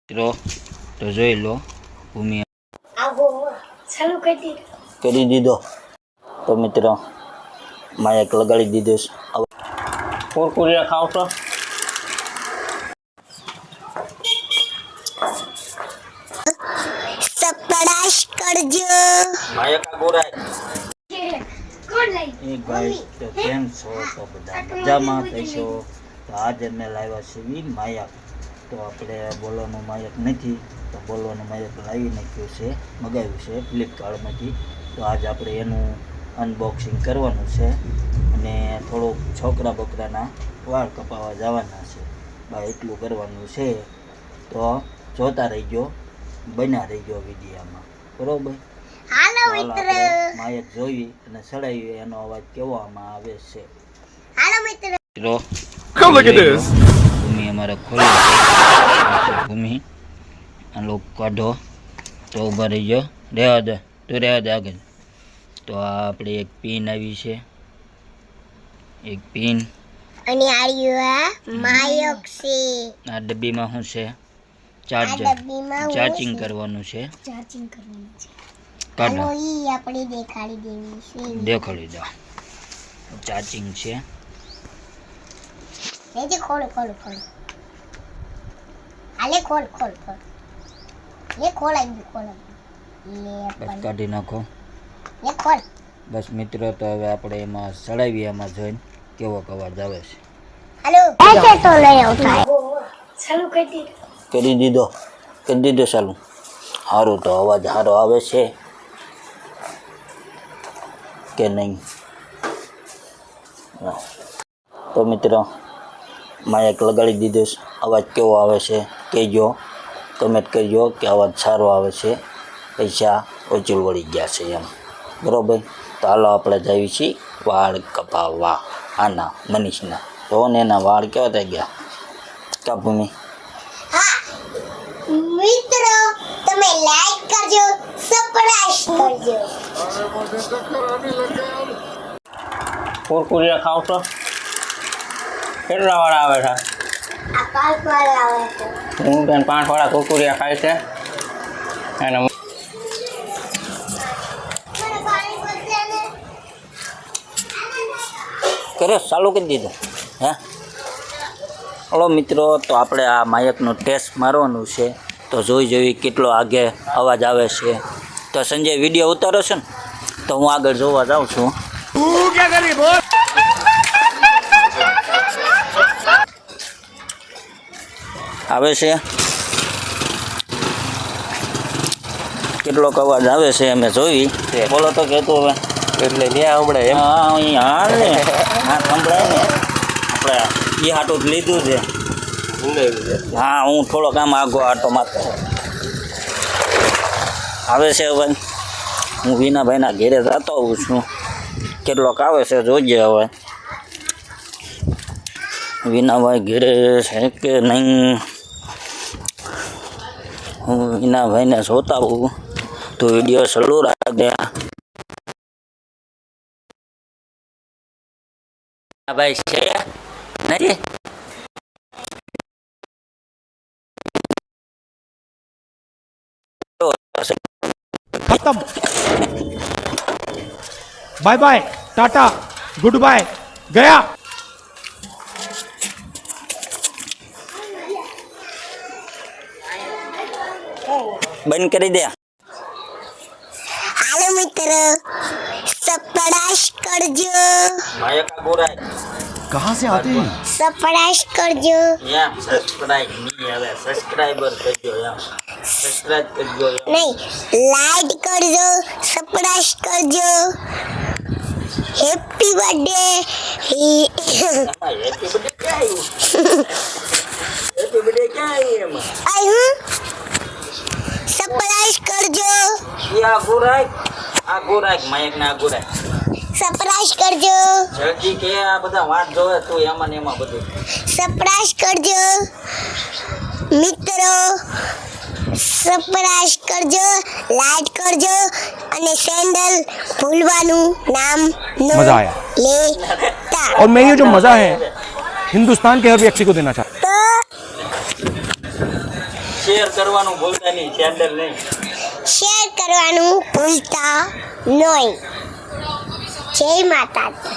મિત્રો તો જોઈ લો ભૂમિ કરી દીધો તો મિત્રો માયક લગાડી દીધો છે. કુરકુરિયા ખાવ છો? સપડાશ કરજો માયક ગોરાય એક ભાઈ તો કેમ છો? તો બધા મજામાં થઈશો. તો આજે અમે લાવ્યા છીએ માયક. તો આપણે બોલવાનું માયક નથી, તો બોલવાનું માયક લાવી નાખ્યું છે, મગાવ્યું છે ફ્લિપકાર્ટમાંથી. તો આજે આપણે એનું અનબોક્સિંગ કરવાનું છે અને થોડુંક છોકરા બકરાના વાળ કપાવવા જવાના છે. બા એટલું કરવાનું છે. તો જોતા રહીજો, બન્યા રહીજો વિડીયામાં, બરોબર? હાલો મિત્ર, માયક જોઈ અને સડાવી એનો અવાજ કેવામાં આવે છે. હાલો મિત્ર, Come look at this. ભૂમિ અમારે ખોલી ભૂમિ આ લોકો કાઢો તો ઉભા રહીજો. રહેવા દે, તું રહેવા દે આગળ. તો આ આપણે એક પિન આવી છે, એક પિન. અને આર્યું માયક છે. આ ડબ્બીમાં શું છે? ચાર્જર, ચાર્જિંગ કરવાનું છે. કાઢો, હાલો ઈ આપણે દેખાડી દેવી છે. દેખાડી દો. ચાર્જિંગ છે. લેજે, ખોલ. હાલે ખોલ. લે ખોલ આવી ગયું. લે બસ કાઢી નાખો. લે ખોલ. બસ મિત્રો, તો હવે આપણે એમાં સડાવી, એમાં જોઈને કેવો અવાજ આવે છે. હાલો ऐसे तो नहीं होता है. ચાલુ કરી દીધો ચાલુ. સારું, તો અવાજ સારો આવે છે કે નહીં? તો મિત્રો માયક લગાડી દીધો છે. અવાજ કેવો આવે છે કહેજો, કમેન્ટ કરજો કે અવાજ સારો આવે છે, પૈસા ઓછું વળી ગયા છે એમ, બરાબર? તો હાલો આપણે જઈએ છીએ વાળ કપાવવા આના મનીષના. તો ને એના વાળ કેવા થઈ ગયા કા ભૂમિ? હા મિત્રો, તમે લાઈક કરજો, સબસ્ક્રાઇબ કરજો. કુરકુરિયા ખાવ છો? કેટલા વાળા આવે છે? આ પાંચ વાર આવે છે. હું બેન 5 વાળા કુરકુરિયા ખાય છે. અને મને પાણી પડશે ને. કરે ચાલુ કરી દીધું હે? હલો મિત્રો, તો આપણે આ માયકનો ટેસ્ટ મારવાનું છે. તો જોઈ કેટલો આગે અવાજ આવે છે. તો સંજય વિડીયો ઉતારો છે ને, તો હું આગળ જોવા જાઉં છું. આવે છે કેટલોક અવાજ આવે છે અમે જોઈ. બોલો તો કહેતું હવે એટલે ત્યાં હમણાં એમ હા અહીં હાલ ને, હા સંભળાય ને. આપણે એ હાટું જ લીધું છે. હા, હું થોડોક આમ આગો આટો મારતો આવે છે. હવે હું વિનાભાઈના ઘેરે જતો હોઉં છું. કેટલોક આવે છે જોઈજે. હવે વિનાભાઈ ઘેરે છે કે નહીં, હું વિનાભાઈને જોતા હોઉં. તો વિડીયો ચાલુ રાખજે. ભાઈ છે નથી? खत्म. Bye bye, tata, good bye, गया. બંધ કરી દે. હાલો મિત્રો, સબસ્ક્રાઇબ કરજો. માયક ગોરાય कहाँ से आते हैं? સબસ્ક્રાઇબ કરજો. એમ સબસ્ક્રાઇબ નહીં, હવે સબસ્ક્રાઇબર કરજો. એમ સબસ્ક્રાઇબ કરજો. નહીં, લાઈક કરજો, સબસ્ક્રાઇબ કરજો. Happy birthday. હેપી બર્થડે ક્યાં આવ્યું? હેપી બર્થડે ક્યાં આવ્યું એમાં? આઈ હું સબસ્ક્રાઇબ કરજો. એ આ ગોરાય માયક ને આ ગોરાય સબસ્ક્રાઇબ કરજો. જલ્દી કે આ બધા વાત જોવે તું એમાં ને એમાં બધું. સબસ્ક્રાઇબ કરજો મિત્રો, સબસ્ક્રાઇબ કરજો, લાઈક કરજો અને સેન્ડલ ભૂલવાનું નામ मजा आया. લેતા. और मैं ये जो मजा है हिंदुस्तान के हर व्यक्ति को देना चाहता તો શેર કરવાનું ભૂલતા નહીં, સેન્ડલ નહીં. શેર કરવાનું ભૂલતા નહીં. જય માતાજી.